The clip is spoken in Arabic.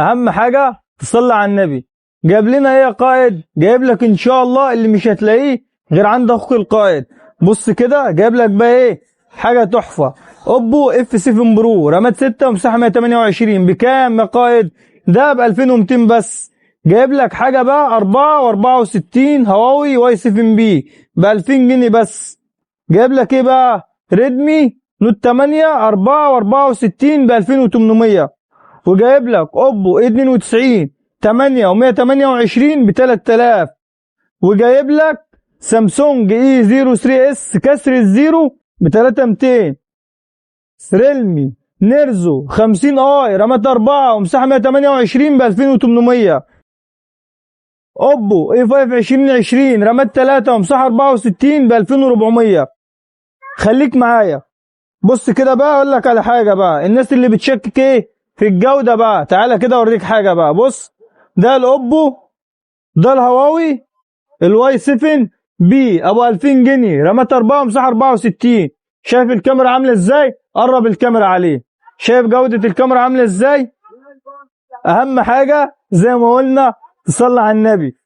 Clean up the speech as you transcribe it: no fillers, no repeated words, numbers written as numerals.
اهم حاجه تصلي على النبي. جايب لنا ايه يا قائد؟ جايب لك ان شاء الله اللي مش هتلاقيه غير عند اخوك القائد. بص كده جايب لك بقى ايه حاجه تحفه. اوبو اف 7 برو رامات 6 ومساحه 128 بكام يا قائد؟ ده ب 2200 بس. جايب لك حاجه بقى 4 و64 هواوي واي 7 بي ب 2000 جنيه بس. جايب لك ايه بقى؟ ريدمي نوت 8 4 و64 ب 2800. وجايب لك اوبو 92 8 و128 ب 3000. وجايب لك سامسونج اي 03 اس كسر الزيرو ب 3200. ريلمي نيرزو 50 اي رامات 4 ومساحه 128 ب 2800. اوبو اي 5 2020 رامات 3 ومساحه 64 ب 2400. خليك معايا. بص كده بقى اقول لك على حاجه بقى. الناس اللي بتشكك ايه في الجوده بقى، تعالى كده اوريك حاجه بقى. بص ده الاوبو، ده الهواوي الواي 7 بي ابو 2000 جنيه رامات 4 ومساحه 64. شايف الكاميرا عامله ازاي؟ قرب الكاميرا عليه. شايف جوده الكاميرا عامله ازاي؟ اهم حاجه زي ما قلنا تصلي على النبي.